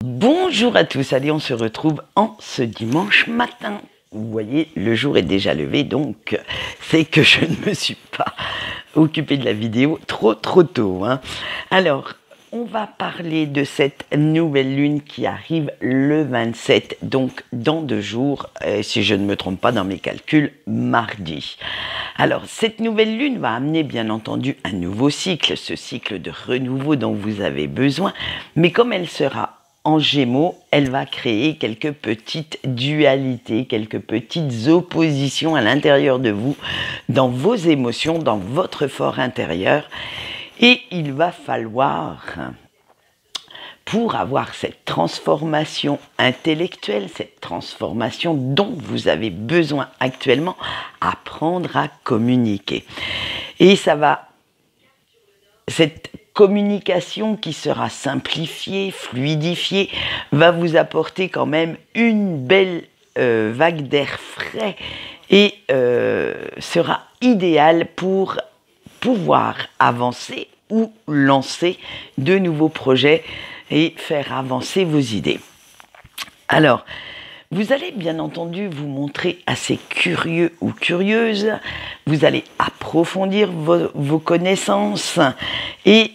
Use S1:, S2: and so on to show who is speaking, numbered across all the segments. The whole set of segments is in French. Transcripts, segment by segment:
S1: Bonjour à tous, allez on se retrouve en ce dimanche matin. Vous voyez, le jour est déjà levé, donc c'est que je ne me suis pas occupée de la vidéo trop tôt. Alors, on va parler de cette nouvelle lune qui arrive le 27, donc dans 2 jours, si je ne me trompe pas dans mes calculs, mardi. Alors, cette nouvelle lune va amener bien entendu un nouveau cycle, ce cycle de renouveau dont vous avez besoin, mais comme elle sera en Gémeaux, elle va créer quelques petites dualités, quelques petites oppositions à l'intérieur de vous, dans vos émotions, dans votre fort intérieur. Et il va falloir, pour avoir cette transformation intellectuelle, cette transformation dont vous avez besoin actuellement, apprendre à communiquer. Et cette communication qui sera simplifiée, fluidifiée, va vous apporter quand même une belle vague d'air frais et sera idéale pour pouvoir avancer ou lancer de nouveaux projets et faire avancer vos idées. Alors, vous allez bien entendu vous montrer assez curieux ou curieuse, vous allez approfondir vos connaissances et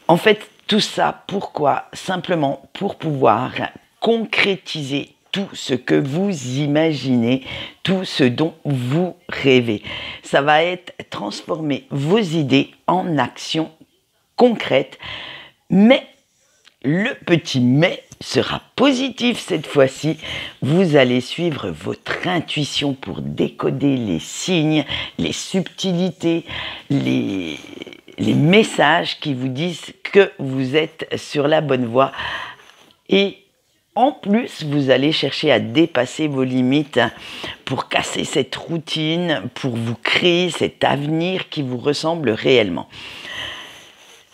S1: en fait tout ça, pourquoi? Simplement pour pouvoir concrétiser tout ce que vous imaginez, tout ce dont vous rêvez. Ça va être transformer vos idées en actions concrètes, mais le petit mais sera positif cette fois-ci. Vous allez suivre votre intuition pour décoder les signes, les subtilités, les messages qui vous disent que vous êtes sur la bonne voie. Et en plus, vous allez chercher à dépasser vos limites pour casser cette routine, pour vous créer cet avenir qui vous ressemble réellement.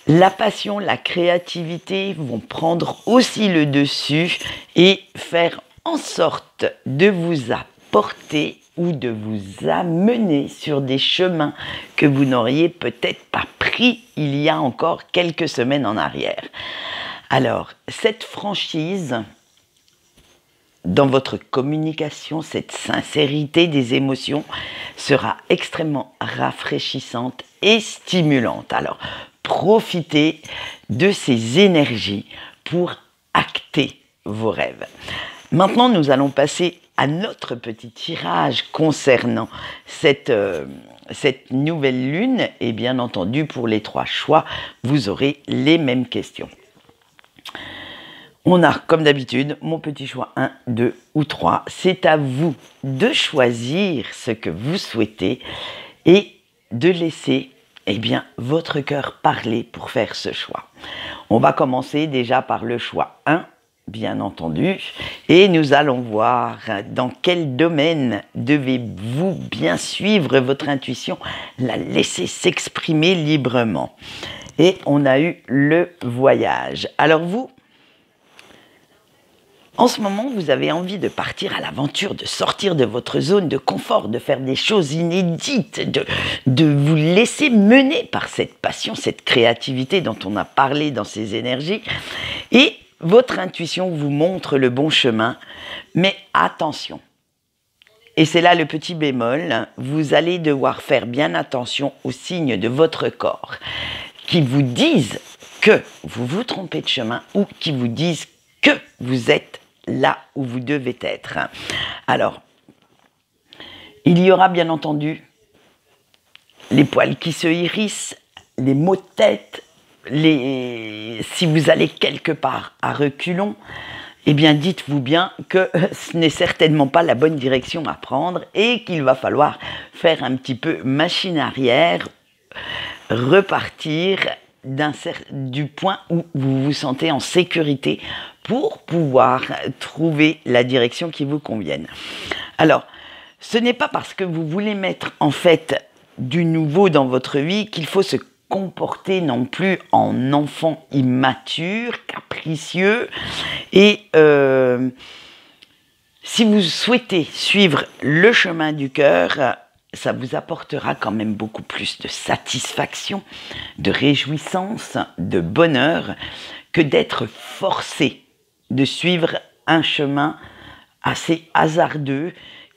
S1: La passion, la créativité vont prendre aussi le dessus et faire en sorte de vous apporter ou de vous amener sur des chemins que vous n'auriez peut-être pas pris il y a encore quelques semaines en arrière. Alors, cette franchise dans votre communication, cette sincérité des émotions sera extrêmement rafraîchissante et stimulante. Alors, profitez de ces énergies pour acter vos rêves. Maintenant, nous allons passer à notre petit tirage concernant cette nouvelle lune. Et bien entendu, pour les 3 choix, vous aurez les mêmes questions. On a, comme d'habitude, mon petit choix 1, 2 ou 3. C'est à vous de choisir ce que vous souhaitez et de laisser votre cœur parler pour faire ce choix. On va commencer déjà par le choix 1, bien entendu, et nous allons voir dans quel domaine devez-vous bien suivre votre intuition, la laisser s'exprimer librement. Et on a eu le voyage. Alors vous, en ce moment, vous avez envie de partir à l'aventure, de sortir de votre zone de confort, de faire des choses inédites, de vous laisser mener par cette passion, cette créativité dont on a parlé dans ces énergies. Et votre intuition vous montre le bon chemin, mais attention. Et c'est là le petit bémol, vous allez devoir faire bien attention aux signes de votre corps qui vous disent que vous vous trompez de chemin ou qui vous disent que vous êtes là où vous devez être. Alors, il y aura bien entendu les poils qui se hérissent, les maux de tête, si vous allez quelque part à reculons, eh bien dites-vous bien que ce n'est certainement pas la bonne direction à prendre et qu'il va falloir faire un petit peu machine arrière, repartir du point où vous vous sentez en sécurité pour pouvoir trouver la direction qui vous convienne. Alors, ce n'est pas parce que vous voulez mettre en fait du nouveau dans votre vie qu'il faut se comporter non plus en enfant immature, capricieux. Et si vous souhaitez suivre le chemin du cœur, ça vous apportera quand même beaucoup plus de satisfaction, de réjouissance, de bonheur, que d'être forcé de suivre un chemin assez hasardeux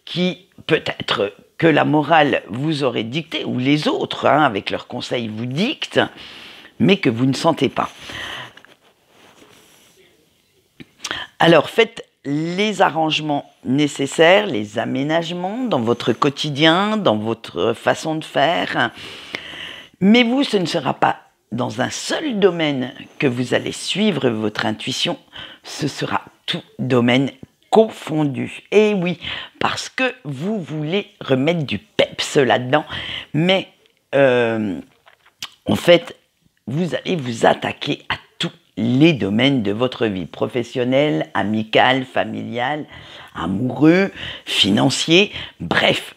S1: qui peut-être que la morale vous aurait dicté, ou les autres, avec leurs conseils, vous dictent, mais que vous ne sentez pas. Alors faites les arrangements nécessaires, les aménagements dans votre quotidien, dans votre façon de faire. Mais vous, ce ne sera pas dans un seul domaine que vous allez suivre votre intuition, ce sera tout domaine confondu. Et oui, parce que vous voulez remettre du peps là-dedans, mais en fait, vous allez vous attaquer à tous les domaines de votre vie, professionnelle, amicale, familiale, amoureux, financier, bref.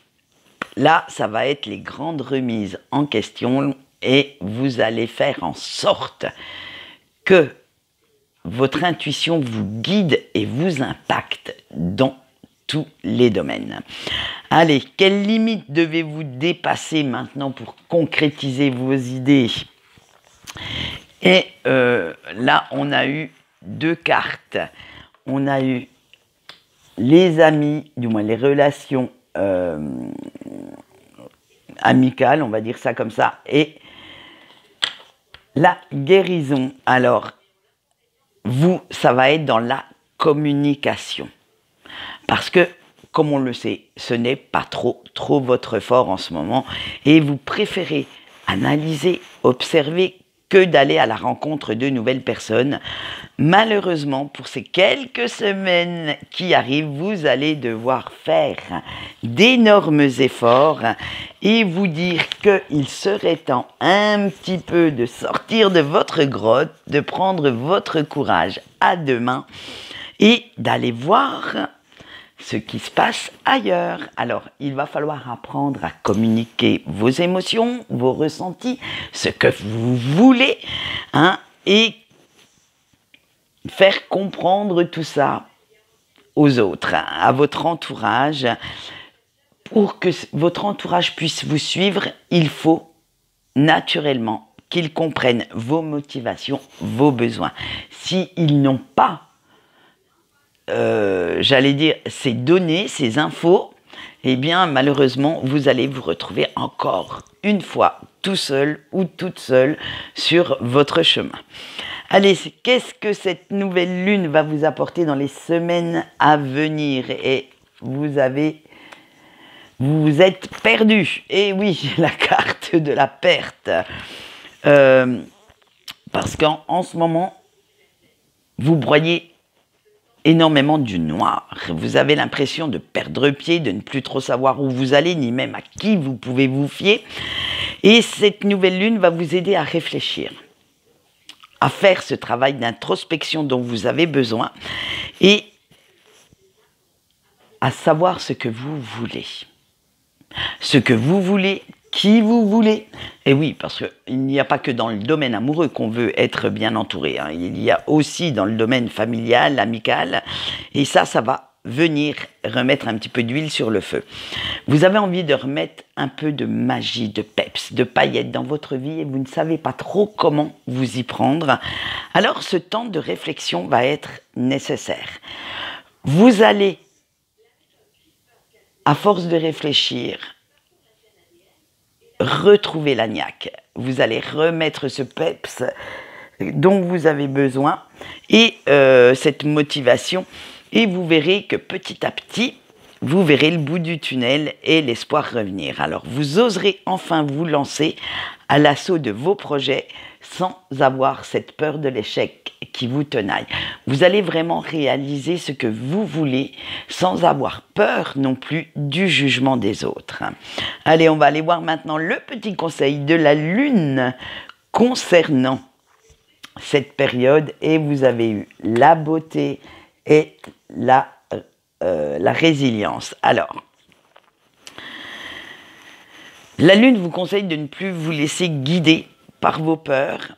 S1: Là, ça va être les grandes remises en question et vous allez faire en sorte que votre intuition vous guide et vous impacte dans tous les domaines. Allez, quelles limites devez-vous dépasser maintenant pour concrétiser vos idées ? Et là, on a eu 2 cartes. On a eu les amis, du moins les relations amicales, on va dire ça comme ça, et la guérison. Alors, vous, ça va être dans la communication. Parce que, comme on le sait, ce n'est pas trop votre fort en ce moment, et vous préférez analyser, observer, que d'aller à la rencontre de nouvelles personnes. Malheureusement, pour ces quelques semaines qui arrivent, vous allez devoir faire d'énormes efforts et vous dire qu'il serait temps un petit peu de sortir de votre grotte, de prendre votre courage à deux mains et d'aller voir ce qui se passe ailleurs. Alors, il va falloir apprendre à communiquer vos émotions, vos ressentis, ce que vous voulez, et faire comprendre tout ça aux autres, à votre entourage. Pour que votre entourage puisse vous suivre, il faut naturellement qu'ils comprennent vos motivations, vos besoins. S'ils n'ont pas j'allais dire, ces données, ces infos, eh bien, malheureusement, vous allez vous retrouver encore une fois tout seul ou toute seule sur votre chemin. Allez, qu'est-ce que cette nouvelle lune va vous apporter dans les semaines à venir ? Et vous êtes perdu. Et oui, la carte de la perte. Parce qu'en ce moment, vous broyez énormément du noir. Vous avez l'impression de perdre pied, de ne plus trop savoir où vous allez, ni même à qui vous pouvez vous fier. Et cette nouvelle lune va vous aider à réfléchir, à faire ce travail d'introspection dont vous avez besoin et à savoir ce que vous voulez. Ce que vous voulez, qui vous voulez. Et oui, parce qu'il n'y a pas que dans le domaine amoureux qu'on veut être bien entouré. Il y a aussi dans le domaine familial, amical. Et ça va venir remettre un petit peu d'huile sur le feu. Vous avez envie de remettre un peu de magie, de peps, de paillettes dans votre vie et vous ne savez pas trop comment vous y prendre. Alors ce temps de réflexion va être nécessaire. Vous allez, à force de réfléchir, retrouver la niaque. Vous allez remettre ce peps dont vous avez besoin et cette motivation. Et vous verrez que petit à petit, vous verrez le bout du tunnel et l'espoir revenir. Alors, vous oserez enfin vous lancer à l'assaut de vos projets sans avoir cette peur de l'échec qui vous tenaille. Vous allez vraiment réaliser ce que vous voulez sans avoir peur non plus du jugement des autres. Allez, on va aller voir maintenant le petit conseil de la lune concernant cette période. Et vous avez eu la beauté et la résilience. Alors, la lune vous conseille de ne plus vous laisser guider par vos peurs,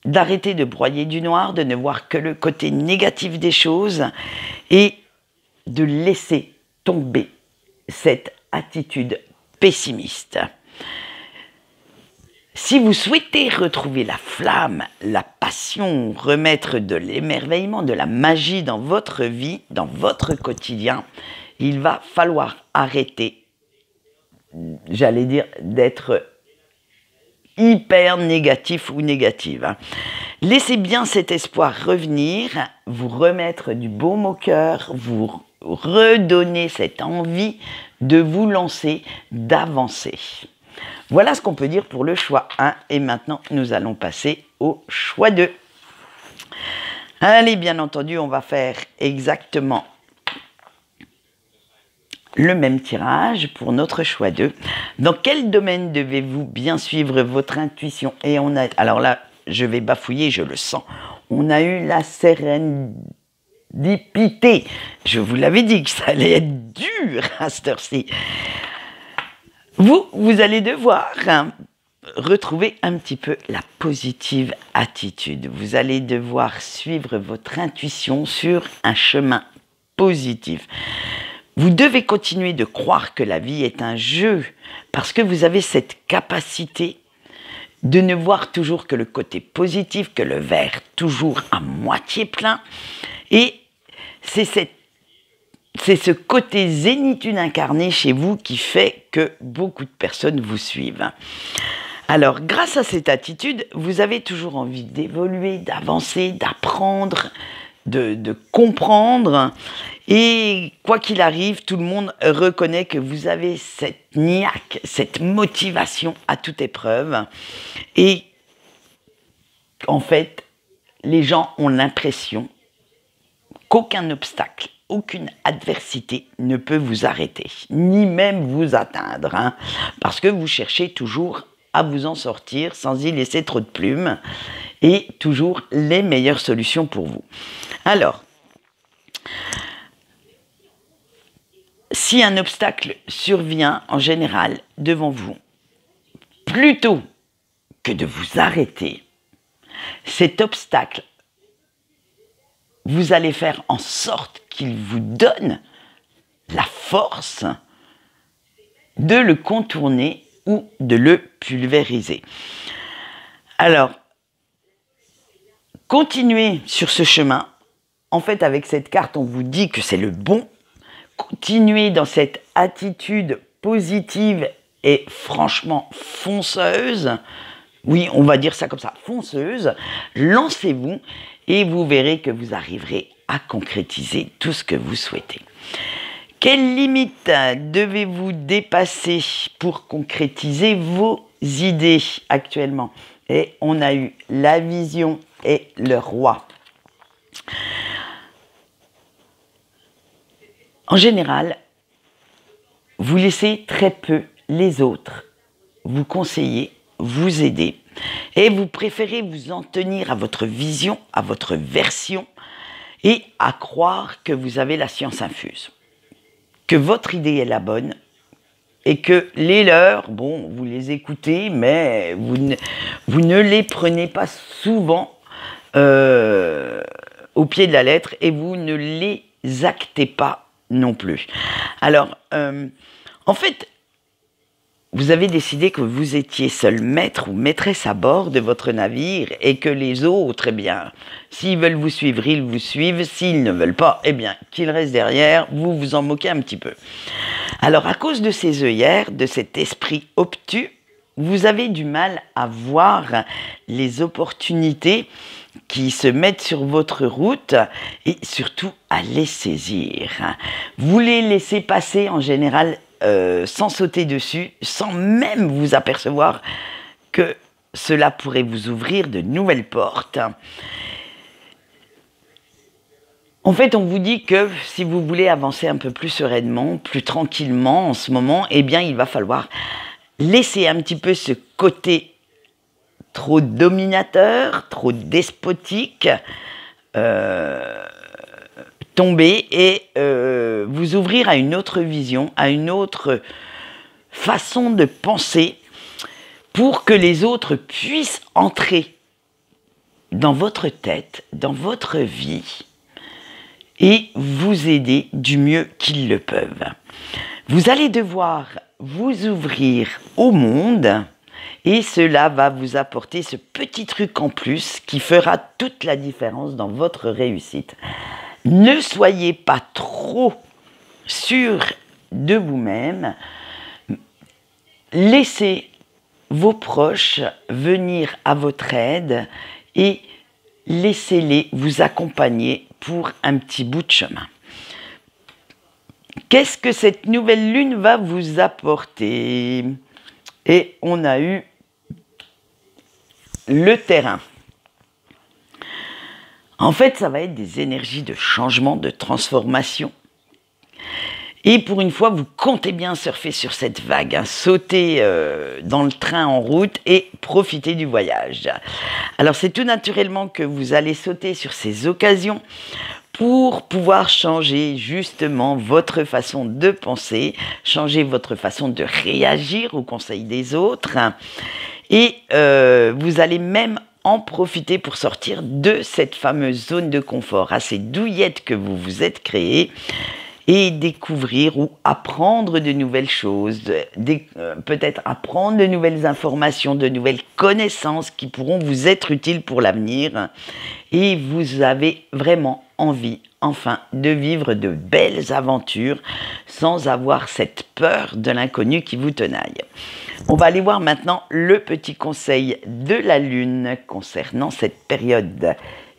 S1: d'arrêter de broyer du noir, de ne voir que le côté négatif des choses et de laisser tomber cette attitude pessimiste. Si vous souhaitez retrouver la flamme, la passion, remettre de l'émerveillement, de la magie dans votre vie, dans votre quotidien, il va falloir arrêter, j'allais dire, d'être hyper négatif ou négative. Laissez bien cet espoir revenir, vous remettre du baume au cœur, vous redonner cette envie de vous lancer, d'avancer. Voilà ce qu'on peut dire pour le choix 1. Et maintenant, nous allons passer au choix 2. Allez, bien entendu, on va faire exactement le même tirage pour notre choix 2. Dans quel domaine devez-vous bien suivre votre intuition? Et on a, alors là, je vais bafouiller, je le sens. On a eu la sérendipité. Je vous l'avais dit que ça allait être dur à cette heure-ci. Vous allez devoir retrouver un petit peu la positive attitude. Vous allez devoir suivre votre intuition sur un chemin positif. Vous devez continuer de croire que la vie est un jeu parce que vous avez cette capacité de ne voir toujours que le côté positif, que le verre toujours à moitié plein. Et c'est ce côté zénitude incarné chez vous qui fait que beaucoup de personnes vous suivent. Alors, grâce à cette attitude, vous avez toujours envie d'évoluer, d'avancer, d'apprendre, de comprendre. Et quoi qu'il arrive, tout le monde reconnaît que vous avez cette niaque, cette motivation à toute épreuve. Et en fait, les gens ont l'impression qu'aucun obstacle, aucune adversité ne peut vous arrêter, ni même vous atteindre, parce que vous cherchez toujours à vous en sortir sans y laisser trop de plumes, et toujours les meilleures solutions pour vous. Alors, si un obstacle survient en général devant vous, plutôt que de vous arrêter, cet obstacle, vous allez faire en sorte qu'il vous donne la force de le contourner ou de le pulvériser. Alors, continuez sur ce chemin. En fait, avec cette carte, on vous dit que c'est le bon. Continuez dans cette attitude positive et franchement fonceuse. Oui, on va dire ça comme ça, fonceuse. Lancez-vous et vous verrez que vous arriverez à concrétiser tout ce que vous souhaitez. Quelles limites devez-vous dépasser pour concrétiser vos idées actuellement? Et on a eu la vision et le roi. En général, vous laissez très peu les autres vous conseiller, vous aider, et vous préférez vous en tenir à votre vision, à votre version, et à croire que vous avez la science infuse, que votre idée est la bonne, et que les leurs, bon, vous les écoutez, mais vous ne les prenez pas souvent au pied de la lettre, et vous ne les actez pas non plus. Alors, en fait, vous avez décidé que vous étiez seul maître ou maîtresse à bord de votre navire et que les autres, eh bien, s'ils veulent vous suivre, ils vous suivent. S'ils ne veulent pas, eh bien, qu'ils restent derrière. Vous vous en moquez un petit peu. Alors, à cause de ces œillères, de cet esprit obtus, vous avez du mal à voir les opportunités qui se mettent sur votre route et surtout à les saisir. Vous les laissez passer en général sans sauter dessus, sans même vous apercevoir que cela pourrait vous ouvrir de nouvelles portes. En fait, on vous dit que si vous voulez avancer un peu plus sereinement, plus tranquillement en ce moment, eh bien, il va falloir laisser un petit peu ce côté trop dominateur, trop despotique, tomber et vous ouvrir à une autre vision, à une autre façon de penser pour que les autres puissent entrer dans votre tête, dans votre vie et vous aider du mieux qu'ils le peuvent. Vous allez devoir vous ouvrir au monde et cela va vous apporter ce petit truc en plus qui fera toute la différence dans votre réussite. Ne soyez pas trop sûr de vous-même. Laissez vos proches venir à votre aide et laissez-les vous accompagner pour un petit bout de chemin. Qu'est-ce que cette nouvelle lune va vous apporter? Et on a eu le terrain. En fait, ça va être des énergies de changement, de transformation. Et pour une fois, vous comptez bien surfer sur cette vague, hein, sauter dans le train en route et profiter du voyage. Alors c'est tout naturellement que vous allez sauter sur ces occasions pour pouvoir changer justement votre façon de penser, changer votre façon de réagir aux conseils des autres. Et vous allez même en profiter pour sortir de cette fameuse zone de confort assez douillette que vous vous êtes créée et découvrir ou apprendre de nouvelles choses, peut-être apprendre de nouvelles informations, de nouvelles connaissances qui pourront vous être utiles pour l'avenir. Et vous avez vraiment envie, enfin, de vivre de belles aventures sans avoir cette peur de l'inconnu qui vous tenaille. On va aller voir maintenant le petit conseil de la Lune concernant cette période.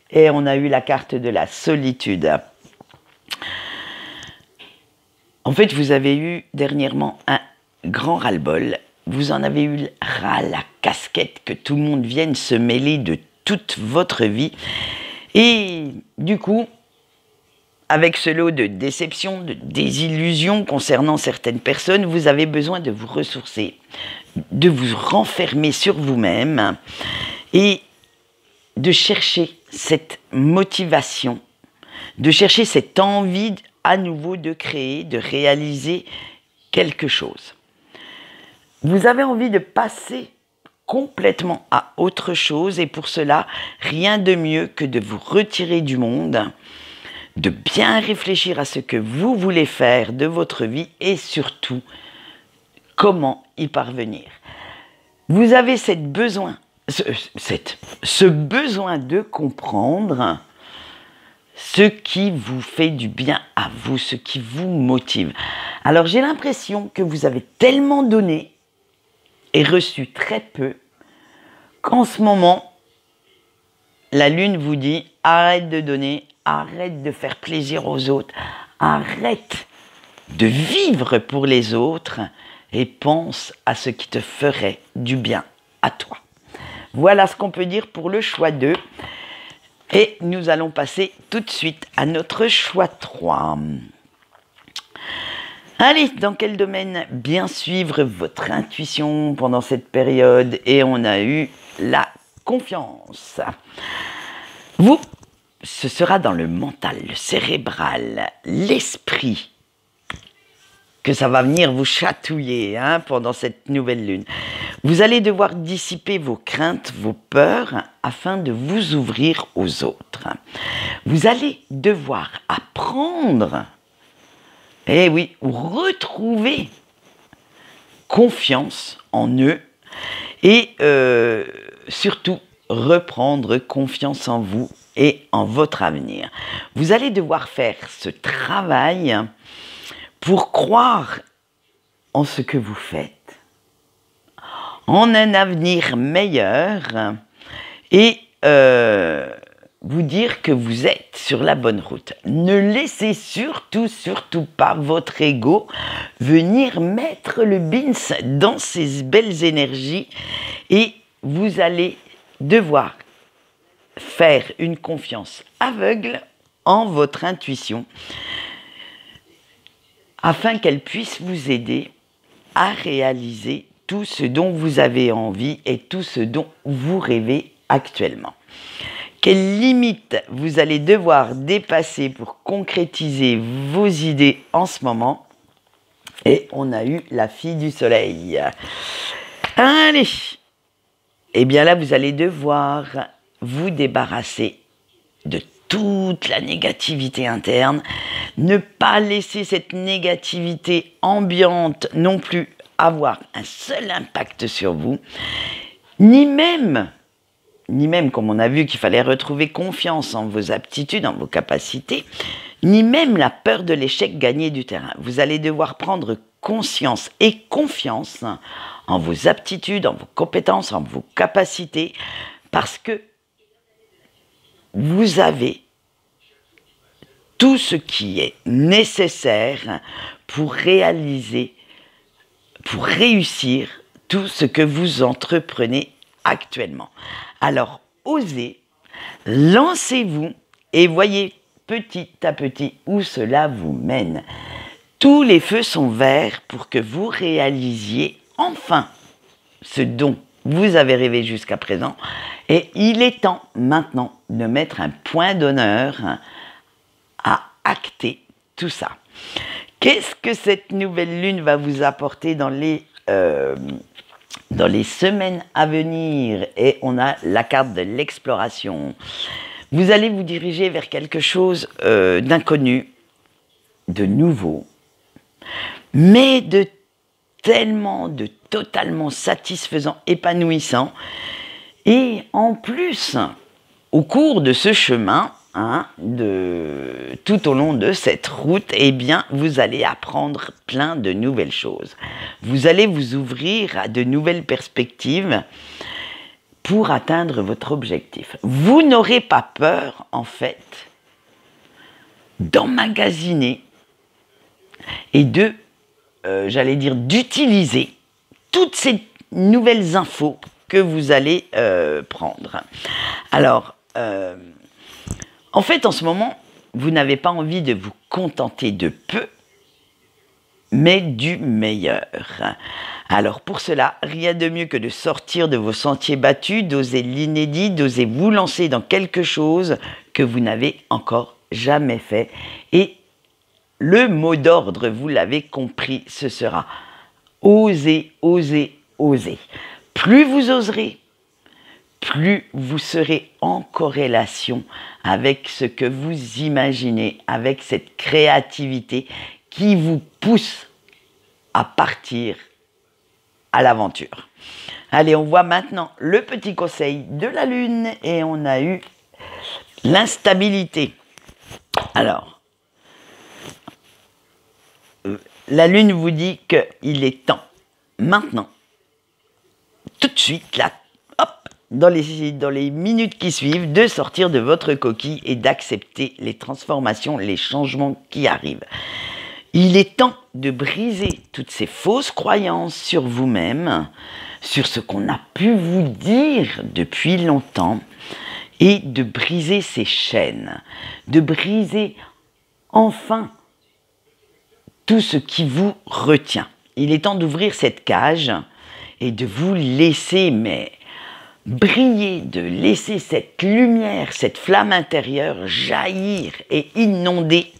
S1: Et on a eu la carte de la solitude. En fait, vous avez eu dernièrement un grand ras-le-bol. Vous en avez eu ras la casquette que tout le monde vienne se mêler de toute votre vie. Et du coup, avec ce lot de déceptions, de désillusions concernant certaines personnes, vous avez besoin de vous ressourcer, de vous renfermer sur vous-même et de chercher cette motivation, de chercher cette envie à nouveau de créer, de réaliser quelque chose. Vous avez envie de passer complètement à autre chose et pour cela, rien de mieux que de vous retirer du monde, de bien réfléchir à ce que vous voulez faire de votre vie et surtout, comment y parvenir. Vous avez ce besoin de comprendre ce qui vous fait du bien à vous, ce qui vous motive. Alors j'ai l'impression que vous avez tellement donné et reçu très peu qu'en ce moment, la Lune vous dit arrête de donner, arrête de faire plaisir aux autres, arrête de vivre pour les autres et pense à ce qui te ferait du bien à toi. Voilà ce qu'on peut dire pour le choix 2. Et nous allons passer tout de suite à notre choix 3. Allez, dans quel domaine bien suivre votre intuition pendant cette période? Et on a eu la confiance. Vous, ce sera dans le mental, le cérébral, l'esprit que ça va venir vous chatouiller pendant cette nouvelle lune. Vous allez devoir dissiper vos craintes, vos peurs, afin de vous ouvrir aux autres. Vous allez devoir apprendre, retrouver confiance en eux et surtout reprendre confiance en vous et en votre avenir. Vous allez devoir faire ce travail pour croire en ce que vous faites, en un avenir meilleur et vous dire que vous êtes sur la bonne route. Ne laissez surtout pas votre ego venir mettre le bins dans ces belles énergies et vous allez devoir faire une confiance aveugle en votre intuition afin qu'elle puisse vous aider à réaliser tout ce dont vous avez envie et tout ce dont vous rêvez actuellement. Quelles limites vous allez devoir dépasser pour concrétiser vos idées en ce moment? Et on a eu la fille du soleil. Allez! Et bien là, vous allez devoir vous débarrasser de toute la négativité interne, ne pas laisser cette négativité ambiante non plus avoir un seul impact sur vous, ni même comme on a vu qu'il fallait retrouver confiance en vos aptitudes, en vos capacités, ni même la peur de l'échec gagner du terrain. Vous allez devoir prendre conscience et confiance en vos aptitudes, en vos compétences, en vos capacités, parce que vous avez tout ce qui est nécessaire pour réaliser, pour réussir tout ce que vous entreprenez actuellement. Alors, osez, lancez-vous et voyez petit à petit où cela vous mène. Tous les feux sont verts pour que vous réalisiez enfin ce dont vous avez rêvé jusqu'à présent. Et il est temps maintenant de mettre un point d'honneur à acter tout ça. Qu'est-ce que cette nouvelle lune va vous apporter dans les semaines à venir? Et on a la carte de l'exploration. Vous allez vous diriger vers quelque chose d'inconnu, de nouveau, mais de totalement satisfaisant, épanouissant. Et en plus, au cours de ce chemin, tout au long de cette route, eh bien, vous allez apprendre plein de nouvelles choses. Vous allez vous ouvrir à de nouvelles perspectives pour atteindre votre objectif. Vous n'aurez pas peur, en fait, d'emmagasiner et d'utiliser toutes ces nouvelles infos que vous allez prendre. Alors, en fait, en ce moment, vous n'avez pas envie de vous contenter de peu, mais du meilleur. Alors pour cela, rien de mieux que de sortir de vos sentiers battus, d'oser l'inédit, d'oser vous lancer dans quelque chose que vous n'avez encore jamais fait. Et le mot d'ordre, vous l'avez compris, ce sera oser, oser, oser. Plus vous oserez, plus vous serez en corrélation avec ce que vous imaginez, avec cette créativité qui vous pousse à partir à l'aventure. Allez, on voit maintenant le petit conseil de la Lune et on a eu l'instabilité. Alors, la Lune vous dit qu'il est temps, maintenant, tout de suite, là, hop, dans les minutes qui suivent, de sortir de votre coquille et d'accepter les transformations, les changements qui arrivent. Il est temps de briser toutes ces fausses croyances sur vous-même, sur ce qu'on a pu vous dire depuis longtemps, et de briser ces chaînes, de briser enfin tout ce qui vous retient. Il est temps d'ouvrir cette cage et de vous laisser briller, de laisser cette lumière, cette flamme intérieure jaillir et inonder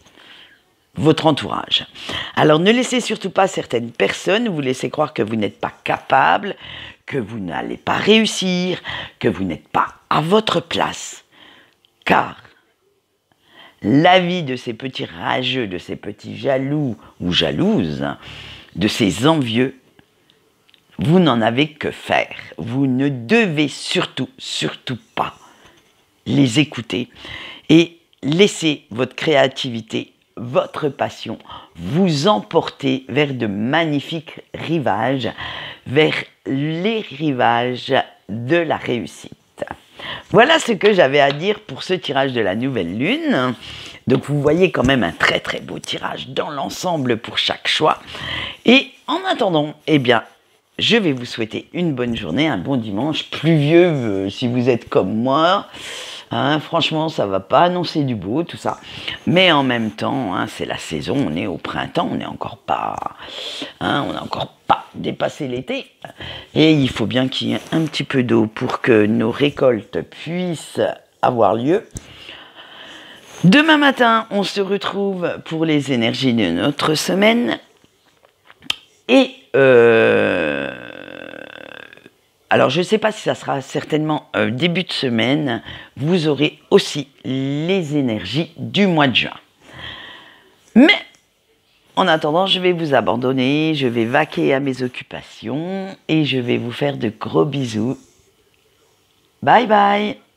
S1: votre entourage. Alors ne laissez surtout pas certaines personnes vous laisser croire que vous n'êtes pas capable, que vous n'allez pas réussir, que vous n'êtes pas à votre place. Car la vie de ces petits rageux, de ces petits jaloux ou jalouses, de ces envieux, vous n'en avez que faire. Vous ne devez surtout pas les écouter et laisser votre créativité, votre passion vous emporter vers de magnifiques rivages, vers les rivages de la réussite. Voilà ce que j'avais à dire pour ce tirage de la nouvelle lune. Donc vous voyez quand même un très très beau tirage dans l'ensemble pour chaque choix. Et en attendant, eh bien, je vais vous souhaiter une bonne journée, un bon dimanche, pluvieux si vous êtes comme moi. Franchement, ça va pas annoncer du beau, tout ça. Mais en même temps, c'est la saison, on est au printemps, on n'a encore pas dépassé l'été. Et il faut bien qu'il y ait un petit peu d'eau pour que nos récoltes puissent avoir lieu. Demain matin, on se retrouve pour les énergies de notre semaine. Et alors, je ne sais pas si ça sera certainement début de semaine, vous aurez aussi les énergies du mois de juin. Mais En attendant, je vais vous abandonner, je vais vaquer à mes occupations et je vais vous faire de gros bisous. Bye bye!